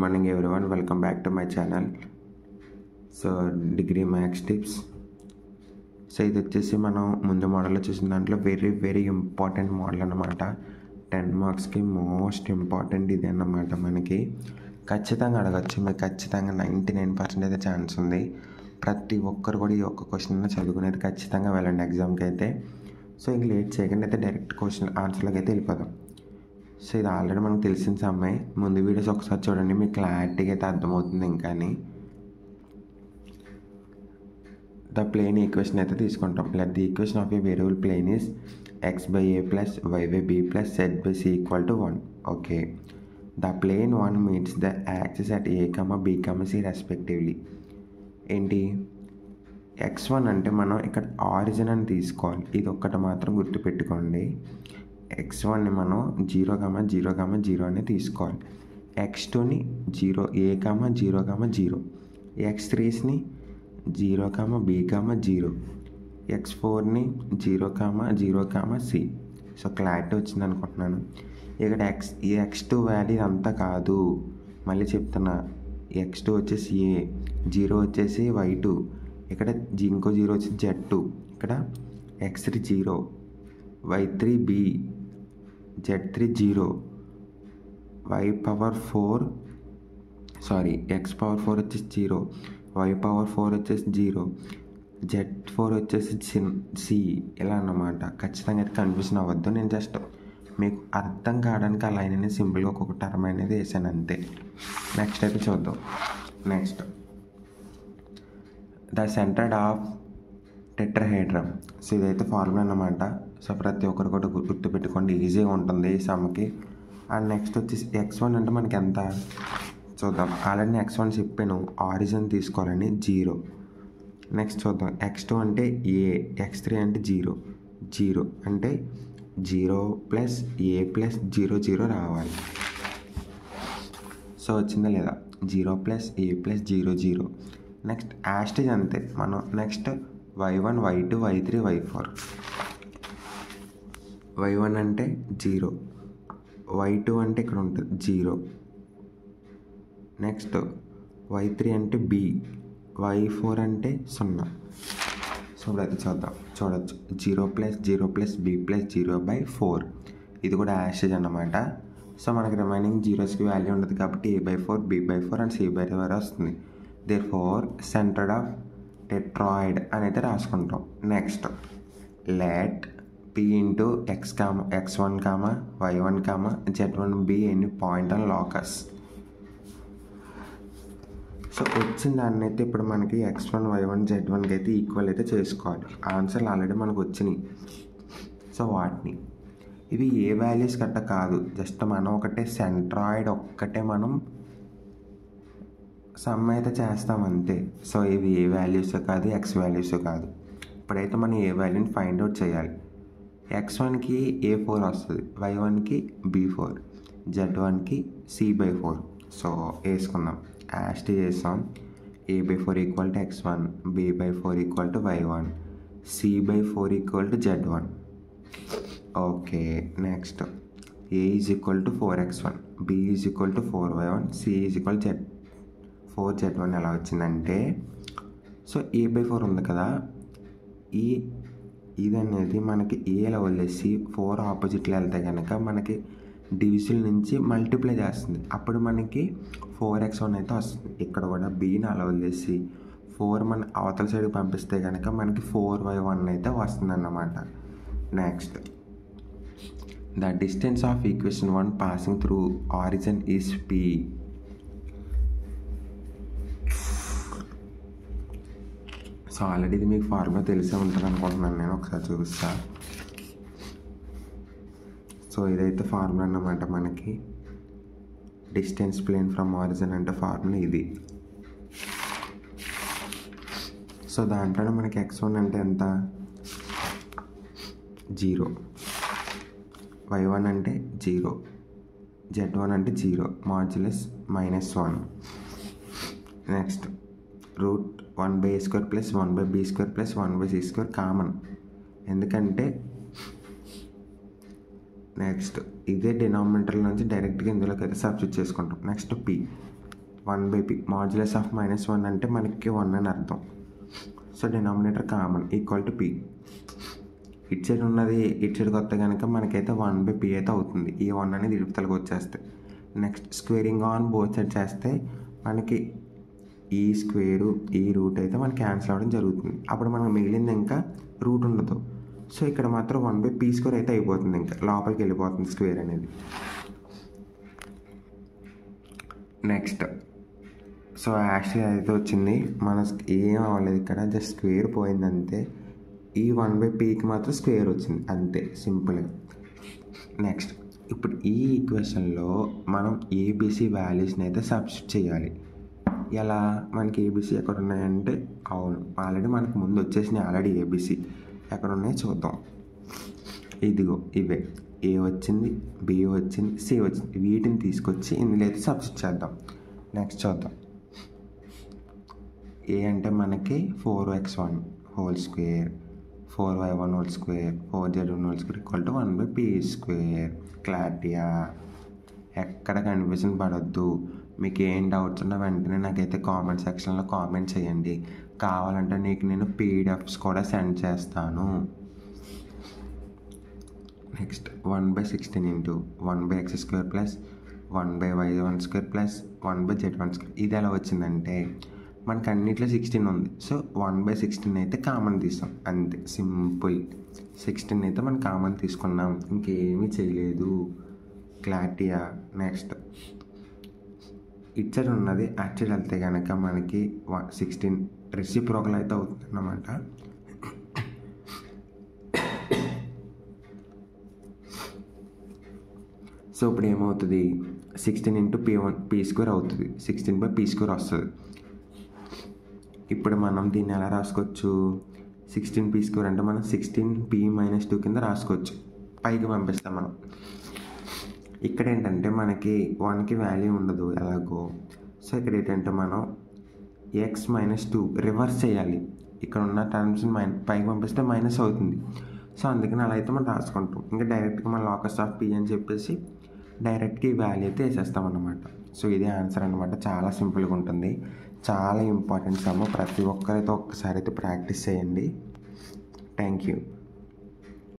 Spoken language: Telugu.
morning everyone, welcome back to my channel. So degree maths tips. So ఇది వచ్చేసి మనం ముందు మోడల్లో చూసిన దాంట్లో వెరీ ఇంపార్టెంట్ మోడల్ అనమాట. 10 మార్క్స్కి మోస్ట్ ఇంపార్టెంట్ ఇది అన్నమాట. మనకి ఖచ్చితంగా అడగచ్చు, మీకు ఖచ్చితంగా 99% అయితే ఛాన్స్ ఉంది. ప్రతి ఒక్కరు కూడా ఈ ఒక్క క్వశ్చన్ చదువుకునేది ఖచ్చితంగా వెళ్ళండి ఎగ్జామ్కి అయితే. సో ఇంక లేట్ చేయకుండా అయితే డైరెక్ట్ క్వశ్చన్ ఆన్సర్లోకి అయితే వెళ్ళిపోదాం. సో ఇది ఆల్రెడీ మనకు తెలిసిన సమ్మె, ముందు వీడియోస్ ఒకసారి చూడండి, మీకు క్లారిటీగా అయితే అర్థమవుతుంది. ఇంకాని ద ప్లేన్ ఈక్వేషన్ అయితే తీసుకుంటాం. Let the equation of a variable plane is x/a plus y/b plus z/c equal to 1. Okay, the plane 1 means the axis at a, b, c respectively. ఏంటి x1 అంటే మనం ఇక్కడ ఆరిజిన్ అని తీసుకోవాలి. ఇది ఒక్కటి మాత్రం గుర్తుపెట్టుకోండి. x1ని మనం 0,0,0 అని తీసుకోవాలి. x2ని 0, a, 0,0, x3ని 0,b,0, x4ని 0,0, c. So clarity వచ్చింది అనుకుంటున్నాను. ఇక్కడ ఈ x2 వాల్యూ అంతా కాదు, మళ్ళీ చెప్తున్నా. x2 వచ్చేసి a, 0 వచ్చేసి y2, ఇక్కడ ఇంకో 0 వచ్చి z2, ఇక్కడ x3 0, y3 b, z3 0, x4 వచ్చేసి 0, y4 వచ్చేసి 0, z4 వచ్చేసి c. ఇలా అన్నమాట. ఖచ్చితంగా అయితే కన్ఫ్యూజన్ అవ్వద్దు. నేను జస్ట్ మీకు అర్థం కావడానికి ఆ లైన్ అనేది సింపుల్గా ఒక్కొక్క టర్మ్ అనేది వేసాను అంతే. నెక్స్ట్ అయితే చూద్దాం. Next the centroid of tetrahedron. So ఇదైతే ఫార్ములా అన్నమాట. సో ప్రతి ఒక్కరు కూడా గుర్తుపెట్టుకోండి, ఈజీగా ఉంటుంది ఈ సమ్కి. అండ్ నెక్స్ట్ వచ్చేసి x1 అంటే మనకి ఎంత చూద్దాం. ఆల్రెడీ x1 చెప్పాను, ఆరిజిన్ తీసుకోవాలని 0. నెక్స్ట్ చూద్దాం. x2 అంటే a, x3 అంటే 0 అంటే 0 ప్లస్ a ప్లస్ 0 రావాలి. సో వచ్చిందా లేదా? 0 ప్లస్ a ప్లస్ 0. నెక్స్ట్ యాస్టేజ్ అంతే మనం. Next y1, y2, y3, y4. y1 అంటే 0, y2 అంటే ఇక్కడ ఉంటుంది 0. నెక్స్ట్ y3 అంటే b, y4 అంటే 0. సో ఇప్పుడైతే చూడొచ్చు 0 ప్లస్ b ప్లస్ 0/4. ఇది కూడా యాస్టేజ్ అన్నమాట. సో మనకి రిమైనింగ్ జీరోస్కి వాల్యూ ఉండదు కాబట్టి a/4, b/4 అండ్ c/4 వస్తుంది. దేర్ఫోర్ సెంటర్డ్ ఆఫ్ టెట్రాయిడ్ అని అయితే రాసుకుంటాం. Next let p into x1, y1, z1 b any point on locus. So వచ్చిన దాన్ని అయితే ఇప్పుడు మనకి x1, y1, z1కి అయితే ఈక్వల్ అయితే చేసుకోవాలి. ఆన్సర్లు ఆల్రెడీ మనకు వచ్చినాయి. సో వాటిని ఇవి ఏ వాల్యూస్ గట్ట కాదు, జస్ట్ మనం ఒకటే సెంట్రాయిడ్ ఒక్కటే మనం సమ్ అయితే చేస్తాం అంతే. సో ఇవి ఏ వాల్యూస్ కాదు, ఎక్స్ వాల్యూస్ కాదు. ఇప్పుడైతే మనం ఏ వాల్యూని ఫైండ్ అవుట్ చేయాలి. x1కి a4 వస్తుంది, y1కి b4, z1కి c/4. సో వేసుకుందాం, యాస్టేజ్ చేస్తాం. a/4 equal to x1, b/4 equal to y1, c/4 equal to z1. Okay, next a is equal to 4x1, b is equal to 4y1, c is equal to 4z1. ఎలా వచ్చిందంటే, సో a/4 ఉంది కదా, ఇది అనేది మనకి ఏలో వదిలేసి 4 ఆపోజిట్లో వెళ్తే కనుక మనకి డివిజన్ నుంచి మల్టిప్లై చేస్తుంది. అప్పుడు మనకి 4x1 అయితే వస్తుంది. ఇక్కడ కూడా బీని అలా వదిలేసి 4 మన అవతల సైడ్కి పంపిస్తే కనుక మనకి 4y1 అయితే వస్తుంది అన్నమాట. Next the distance of equation 1 passing through origin is p. So already ఇది మీకు ఫార్ములా తెలిసే ఉంటుంది అనుకుంటున్నాను నేను. ఒకసారి చూపిస్తా. సో ఇదైతే ఫార్ములా అన్నమాట. మనకి డిస్టెన్స్ ప్లేన్ ఫ్రమ్ ఆరిజిన్ అంటే ఫార్ములా ఇది. సో దాంట్లో మనకి x1 అంటే ఎంత, 0, y1 అంటే 0, z1 అంటే 0, modulus -1. Next root 1/a² plus 1/b² plus 1/c² common. ఎందుకంటే నెక్స్ట్ ఇదే డినామినేటర్ నుంచి డైరెక్ట్గా ఇందులోకి అయితే సబ్స్టిట్యూట్ చేసుకుంటాం. Next p 1/p. Modulus of -1 అంటే మనకి 1 అని అర్థం. So denominator common equal to p. ఇటు సైడ్ ఉన్నది ఇటు సైడ్కి వస్తే కనుక మనకైతే 1/p అయితే అవుతుంది. ఈ 1 అనేది ఇటుతలకి వచ్చేస్తాయి. Next squaring on both side చేస్తే మనకి ఈ స్క్వేరు ఈ రూట్ అయితే మనకి క్యాన్సిల్ అవ్వడం జరుగుతుంది. అప్పుడు మనకు మిగిలింది ఇంకా రూట్ ఉండదు. సో ఇక్కడ మాత్రం 1/p² అయితే అయిపోతుంది, ఇంకా లోపలికి వెళ్ళిపోతుంది స్క్వేర్ అనేది. నెక్స్ట్ సో యాక్చువల్లీ అయితే వచ్చింది, మన ఏం అవ్వలేదు ఇక్కడ, జస్ట్ స్క్వేర్ పోయింది అంతే. ఈ 1/pకి మాత్రం స్క్వేర్ వచ్చింది అంతే, సింపుల్గా. నెక్స్ట్ ఇప్పుడు ఈ ఈక్వేషన్లో మనం ఏబిసి వాల్యూస్ని అయితే సబ్స్టిట్యూట్ చేయాలి. ఎలా మనకి ఏబిసి ఎక్కడ ఉన్నాయంటే, అవును ఆల్రెడీ మనకు ముందు వచ్చేసినాయి ఆల్రెడీ ఏబిసి. ఎక్కడ ఉన్నాయో చూద్దాం. ఇదిగో ఇవే, ఏ వచ్చింది, బి వచ్చింది, సి వచ్చింది. వీటిని తీసుకొచ్చి ఇందులో అయితే సబ్స్టిట్యూట్ చేద్దాం. నెక్స్ట్ చూద్దాం. ఏ అంటే మనకి 4x1 whole square, 4y1 whole square, 4z1 whole square equal to 1/p². క్లారిటీయా? ఎక్కడ కన్ఫ్యూజన్ పడొద్దు. మీకు ఏం డౌట్స్ ఉన్నా వెంటనే నాకైతే కామెంట్ సెక్షన్లో కామెంట్ చేయండి. కావాలంటే నీకు నేను పీడిఎఫ్స్ కూడా సెండ్ చేస్తాను. Next 1/16 into 1/x² plus 1/y1² plus 1/z1². ఇది ఎలా వచ్చిందంటే మనకు అన్నిట్లో 16 ఉంది. సో 1/16 అయితే కామన్ తీస్తాం అంతే, సింపుల్. 16 అయితే మనం కామన్ తీసుకున్నాం, ఇంకేమీ చేయలేదు. క్లారిటీయా? నెక్స్ట్ ఇచ్చర్ ఉన్నది యాక్చువల్ వెళ్తే కనుక మనకి 16 రెసిప్రోకల్ అయితే అవుతుంది అన్నమాట. సో ఇప్పుడు ఏమవుతుంది, 16 ఇంటూ p² అవుతుంది, 16/p² వస్తుంది. ఇప్పుడు మనం దీన్ని ఎలా రాసుకోవచ్చు, 16p² అంటే మనం 16p-2 కింద రాసుకోవచ్చు. పైకి పంపిస్తాం మనం. ఇక్కడ ఏంటంటే మనకి 1కి వాల్యూ ఉండదు ఎలాగో. సో ఇక్కడ ఏంటంటే మనం x-2 రివర్స్ చేయాలి. ఇక్కడ ఉన్న టర్మ్స్ని పైకి పంపిస్తే మైనస్ అవుతుంది. సో అందుకని అలా అయితే మనం రాసుకుంటాం. ఇంకా డైరెక్ట్గా మన లోకస్ ఆఫ్ p అని చెప్పేసి డైరెక్ట్గా ఈ వాల్యూ అయితే వేసేస్తాం అన్నమాట. సో ఇదే ఆన్సర్ అనమాట. చాలా సింపుల్గా ఉంటుంది, చాలా ఇంపార్టెంట్ సమ్. ప్రతి ఒక్కరైతే ఒక్కసారి అయితే ప్రాక్టీస్ చేయండి. Thank you.